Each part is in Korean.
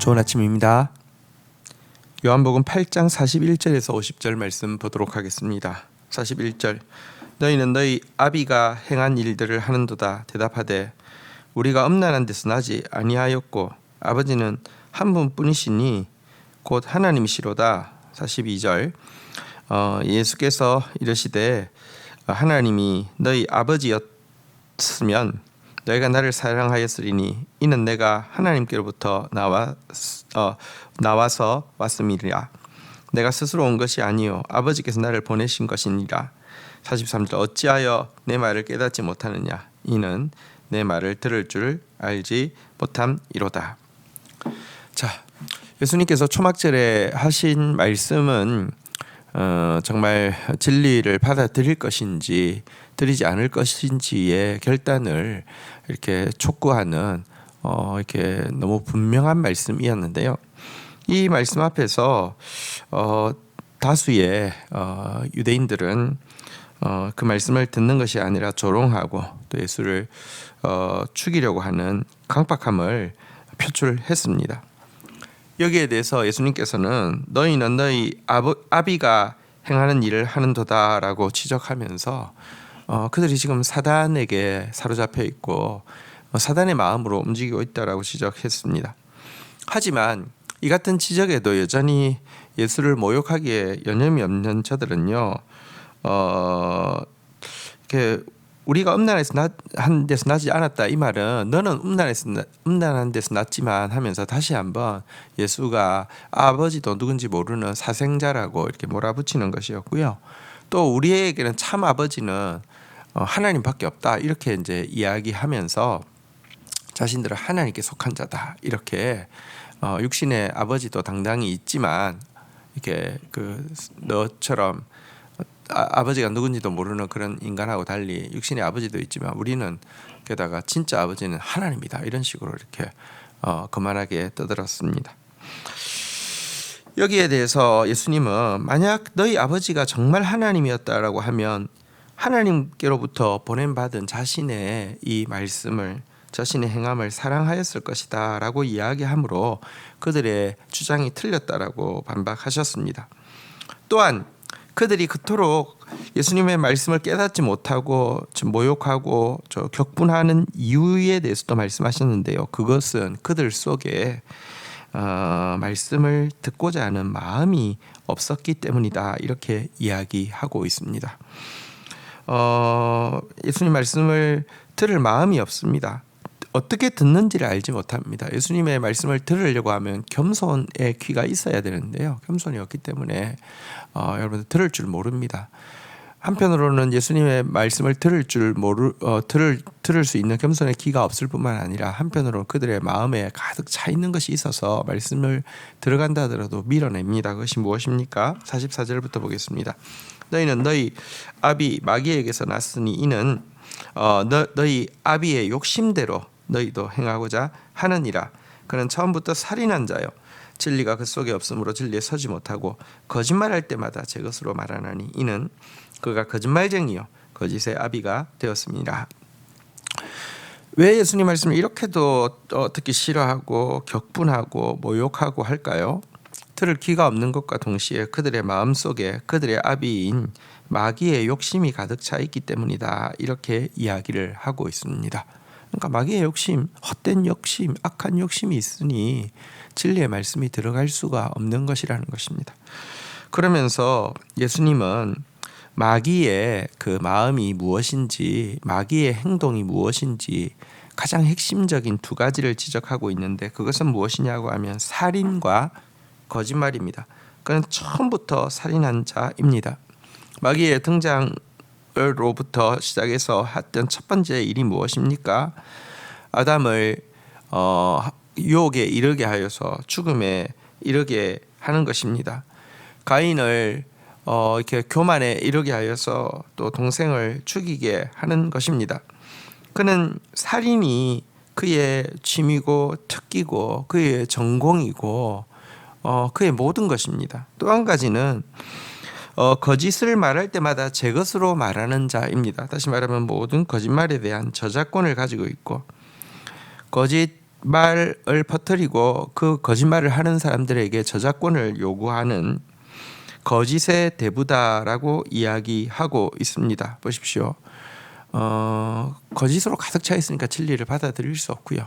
좋은 아침입니다. 요한복음 8장 41절에서 50절 말씀 보도록 하겠습니다. 41절 너희는 너희 아비가 행한 일들을 하는도다 대답하되 우리가 음란한 데서 나지 아니하였고 아버지는 한 분뿐이시니 곧 하나님이시로다. 42절 예수께서 이르시되 하나님이 너희 아버지였으면 너희가 나를 사랑하였으리니 이는 내가 하나님께로부터 나와서 왔음이라. 내가 스스로 온 것이 아니요 아버지께서 나를 보내신 것이니라. 43절 어찌하여 내 말을 깨닫지 못하느냐 이는 내 말을 들을 줄 알지 못함이로다. 자, 예수님께서 초막절에 하신 말씀은 정말 진리를 받아들일 것인지 드리지 않을 것인지의 결단을 이렇게 촉구하는 이렇게 너무 분명한 말씀이었는데요. 이 말씀 앞에서 다수의 유대인들은 그 말씀을 듣는 것이 아니라 조롱하고 또 예수를 죽이려고 하는 강박함을 표출했습니다. 여기에 대해서 예수님께서는 너희는 너희 아비가 행하는 일을 하는도다라고 지적하면서 그들이 지금 사단에게 사로잡혀 있고 사단의 마음으로 움직이고 있다라고 지적했습니다. 하지만 이 같은 지적에도 여전히 예수를 모욕하기에 여념이 없는 저들은요, 이렇게 우리가 음란한 데서 나지 않았다 이 말은 너는 음란한 데서 났지만 하면서 다시 한번 예수가 아버지도 누군지 모르는 사생자라고 이렇게 몰아붙이는 것이었고요. 또 우리에게는 참 아버지는 하나님밖에 없다 이렇게 이제 이야기하면서 자신들은 하나님께 속한 자다 이렇게 육신의 아버지도 당당히 있지만 이렇게 그 너처럼 아버지가 누군지도 모르는 그런 인간하고 달리 육신의 아버지도 있지만 우리는 게다가 진짜 아버지는 하나님이다 이런 식으로 이렇게 거만하게 떠들었습니다. 여기에 대해서 예수님은 만약 너희 아버지가 정말 하나님이었다라고 하면 하나님께로부터 보냄받은 자신의 이 말씀을 자신의 행함을 사랑하였을 것이다 라고 이야기하므로 그들의 주장이 틀렸다라고 반박하셨습니다. 또한 그들이 그토록 예수님의 말씀을 깨닫지 못하고 모욕하고 격분하는 이유에 대해서도 말씀하셨는데요. 그것은 그들 속에 말씀을 듣고자 하는 마음이 없었기 때문이다 이렇게 이야기하고 있습니다. 예수님 말씀을 들을 마음이 없습니다. 어떻게 듣는지를 알지 못합니다. 예수님의 말씀을 들으려고 하면 겸손의 귀가 있어야 되는데요. 겸손이 없기 때문에 여러분들 들을 줄 모릅니다. 한편으로는 예수님의 말씀을 들을 수 있는 겸손의 귀가 없을 뿐만 아니라 한편으로는 그들의 마음에 가득 차 있는 것이 있어서 말씀을 들어간다 하더라도 밀어냅니다. 그것이 무엇입니까? 44절부터 보겠습니다. 너희는 너희 아비 마귀에게서 났으니 이는 너희 아비의 욕심대로 너희도 행하고자 하느니라. 그는 처음부터 살인한 자요 진리가 그 속에 없으므로 진리에 서지 못하고 거짓말할 때마다 제 것으로 말하나니 이는 그가 거짓말쟁이요 거짓의 아비가 되었습니다. 왜 예수님 말씀을 이렇게도 듣기 싫어하고 격분하고 모욕하고 할까요? 들을 귀가 없는 것과 동시에 그들의 마음속에 그들의 아비인 마귀의 욕심이 가득 차 있기 때문이다 이렇게 이야기를 하고 있습니다. 그러니까 마귀의 욕심, 헛된 욕심, 악한 욕심이 있으니 진리의 말씀이 들어갈 수가 없는 것이라는 것입니다. 그러면서 예수님은 마귀의 그 마음이 무엇인지, 마귀의 행동이 무엇인지 가장 핵심적인 두 가지를 지적하고 있는데 그것은 무엇이냐고 하면 살인과 거짓말입니다. 그는 처음부터 살인한 자입니다. 마귀의 등장으로부터 시작해서 했던 첫 번째 일이 무엇입니까? 아담을 유혹에 이르게 하여서 죽음에 이르게 하는 것입니다. 가인을 이렇게 교만에 이르게 하여서 또 동생을 죽이게 하는 것입니다. 그는 살인이 그의 취미고 특기고 그의 전공이고 그의 모든 것입니다. 또 한 가지는 거짓을 말할 때마다 제 것으로 말하는 자입니다. 다시 말하면 모든 거짓말에 대한 저작권을 가지고 있고 거짓 거짓말을 퍼뜨리고 그 거짓말을 하는 사람들에게 저작권을 요구하는 거짓의 대부다라고 이야기하고 있습니다. 보십시오. 거짓으로 가득 차 있으니까 진리를 받아들일 수 없고요.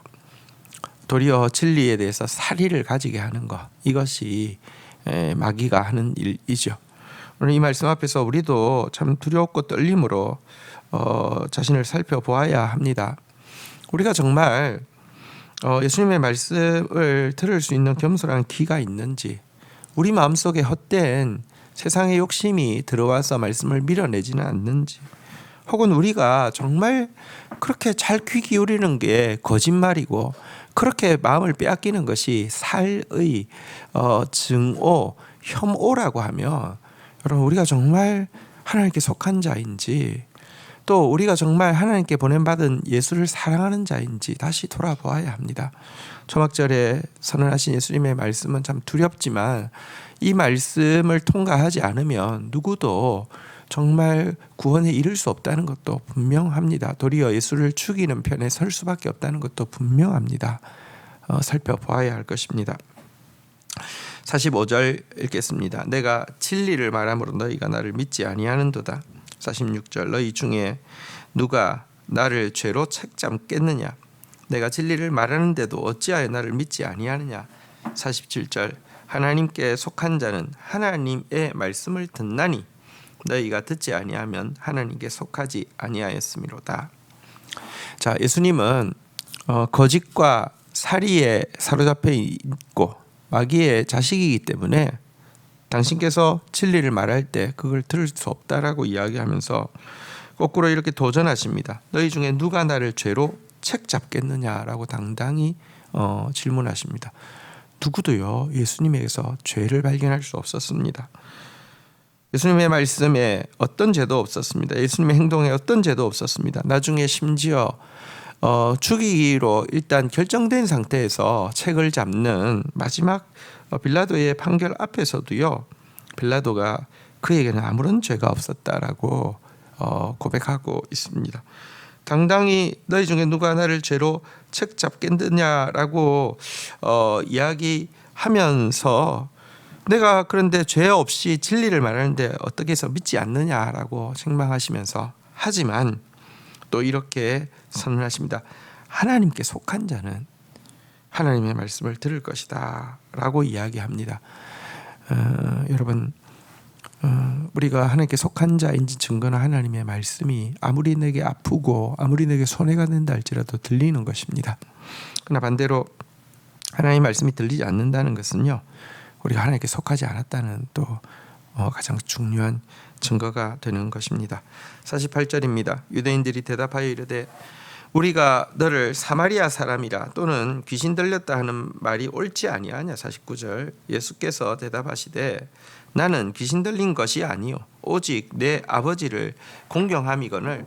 도리어 진리에 대해서 사리를 가지게 하는 것, 이것이 마귀가 하는 일이죠. 오늘 이 말씀 앞에서 우리도 참 두렵고 떨림으로 자신을 살펴보아야 합니다. 우리가 정말 예수님의 말씀을 들을 수 있는 겸손한 귀가 있는지, 우리 마음속에 헛된 세상의 욕심이 들어와서 말씀을 밀어내지는 않는지, 혹은 우리가 정말 그렇게 잘 귀 기울이는 게 거짓말이고 그렇게 마음을 빼앗기는 것이 살의 증오, 혐오라고 하면, 여러분, 우리가 정말 하나님께 속한 자인지, 또 우리가 정말 하나님께 보냄받은 예수를 사랑하는 자인지 다시 돌아보아야 합니다. 초막절에 선언하신 예수님의 말씀은 참 두렵지만 이 말씀을 통과하지 않으면 누구도 정말 구원에 이를 수 없다는 것도 분명합니다. 도리어 예수를 죽이는 편에 설 수밖에 없다는 것도 분명합니다. 살펴보아야 할 것입니다. 45절 읽겠습니다. 내가 진리를 말함으로 너희가 나를 믿지 아니하는도다. 46절 너희 중에 누가 나를 죄로 책잡겠느냐? 내가 진리를 말하는데도 어찌하여 나를 믿지 아니하느냐? 47절 하나님께 속한 자는 하나님의 말씀을 듣나니 너희가 듣지 아니하면 하나님께 속하지 아니하였음이로다. 자, 예수님은 거짓과 사리에 사로잡혀 있고 마귀의 자식이기 때문에 당신께서 진리를 말할 때 그걸 들을 수 없다라고 이야기하면서 거꾸로 이렇게 도전하십니다. 너희 중에 누가 나를 죄로 책잡겠느냐라고 당당히 질문하십니다. 누구도요 예수님에게서 죄를 발견할 수 없었습니다. 예수님의 말씀에 어떤 죄도 없었습니다. 예수님의 행동에 어떤 죄도 없었습니다. 나중에 심지어 죽이기로 일단 결정된 상태에서 책을 잡는 마지막 빌라도의 판결 앞에서도요, 빌라도가 그에게는 아무런 죄가 없었다라고 고백하고 있습니다. 당당히 너희 중에 누가 나를 죄로 책 잡겠느냐라고 이야기하면서 내가 그런데 죄 없이 진리를 말하는데 어떻게 해서 믿지 않느냐라고 책망하시면서, 하지만 또 이렇게 선언하십니다. 하나님께 속한 자는 하나님의 말씀을 들을 것이다 라고 이야기합니다. 여러분, 우리가 하나님께 속한 자인지 증거는 하나님의 말씀이 아무리 내게 아프고 아무리 내게 손해가 된다 할지라도 들리는 것입니다. 그러나 반대로 하나님의 말씀이 들리지 않는다는 것은요, 우리가 하나님께 속하지 않았다는 또 가장 중요한 증거가 되는 것입니다. 48절입니다. 유대인들이 대답하여 이르되 우리가 너를 사마리아 사람이라 또는 귀신 들렸다 하는 말이 옳지 아니하냐. 49절 예수께서 대답하시되 나는 귀신 들린 것이 아니요 오직 내 아버지를 공경함이거늘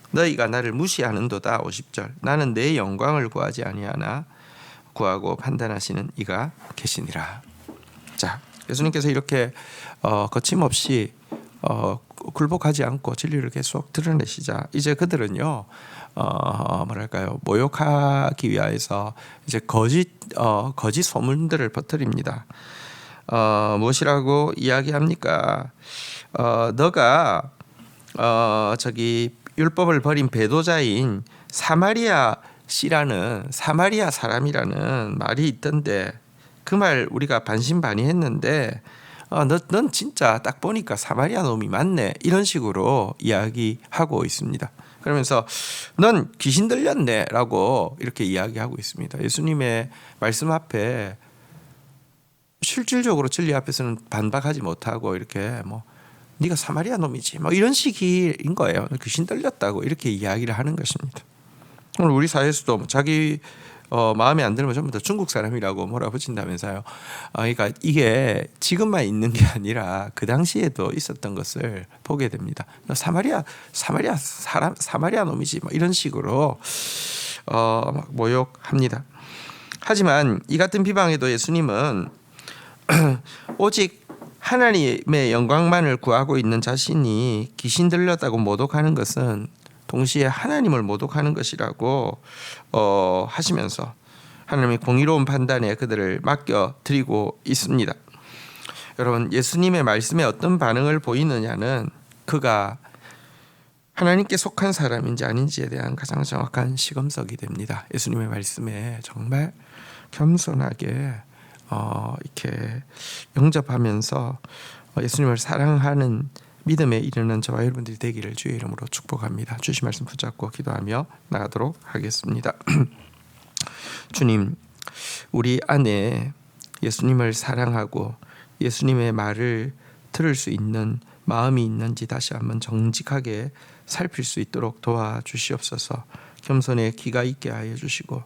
너희가 나를 무시하는도다. 50절 나는 내 영광을 구하지 아니하나 구하고 판단하시는 이가 계시니라. 자, 예수님께서 이렇게 거침없이 굴복하지 않고 진리를 계속 드러내시자 이제 그들은요 뭐랄까요, 모욕하기 위해서 이제 거짓 소문들을 퍼뜨립니다. 무엇이라고 이야기합니까? 너가 저기 율법을 버린 배도자인 사마리아 사람이라는 말이 있던데 그 말 우리가 반신반의했는데 넌 진짜 딱 보니까 사마리아 놈이 맞네, 이런 식으로 이야기하고 있습니다. 그러면서 넌 귀신 들렸네 라고 이렇게 이야기하고 있습니다. 예수님의 말씀 앞에 실질적으로 진리 앞에서는 반박하지 못하고 이렇게 네가 사마리아 놈이지 이런 식인 거예요. 귀신 들렸다고 이렇게 이야기를 하는 것입니다. 오늘 우리 사회에서도 자기 마음에 안 들면 전부 다 중국 사람이라고 몰아붙인다면서요. 그러니까 이게 지금만 있는 게 아니라 그 당시에도 있었던 것을 보게 됩니다. 사마리아 놈이지 이런 식으로 모욕합니다. 하지만 이 같은 비방에도 예수님은 오직 하나님의 영광만을 구하고 있는 자신이 귀신 들렸다고 모독하는 것은 동시에 하나님을 모독하는 것이라고 하시면서 하나님의 공의로운 판단에 그들을 맡겨드리고 있습니다. 여러분, 예수님의 말씀에 어떤 반응을 보이느냐는 그가 하나님께 속한 사람인지 아닌지에 대한 가장 정확한 시금석이 됩니다. 예수님의 말씀에 정말 겸손하게 이렇게 영접하면서 예수님을 사랑하는 믿음에 이르는 저와 여러분들이 되기를 주의 이름으로 축복합니다. 주신 말씀 붙잡고 기도하며 나가도록 하겠습니다. 주님, 우리 안에 예수님을 사랑하고 예수님의 말을 들을 수 있는 마음이 있는지 다시 한번 정직하게 살필 수 있도록 도와주시옵소서. 겸손에 귀가 있게 하여 주시고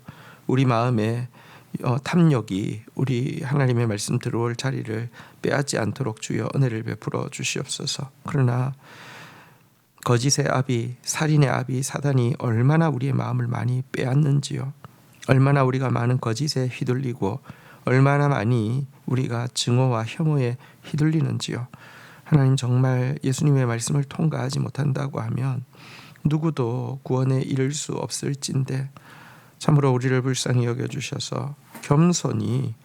우리 마음에 탐욕이 우리 하나님의 말씀 들어올 자리를 빼앗지 않도록 주여 은혜를 베풀어 주시옵소서. 그러나 거짓의 아비, 살인의 아비 사단이 얼마나 우리의 마음을 많이 빼앗는지요. 얼마나 우리가 많은 거짓에 휘둘리고 얼마나 많이 우리가 증오와 혐오에 휘둘리는지요. 하나님, 정말 예수님의 말씀을 통과하지 못한다고 하면 누구도 구원에 이를 수 없을진데 참으로 우리를 불쌍히 여겨주셔서 겸손히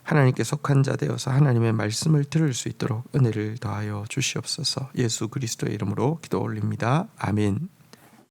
하나님께 속한 자 되어서 하나님의 말씀을 들을 수 있도록 은혜를 더하여 주시옵소서. 예수 그리스도의 이름으로 기도 올립니다. 아멘.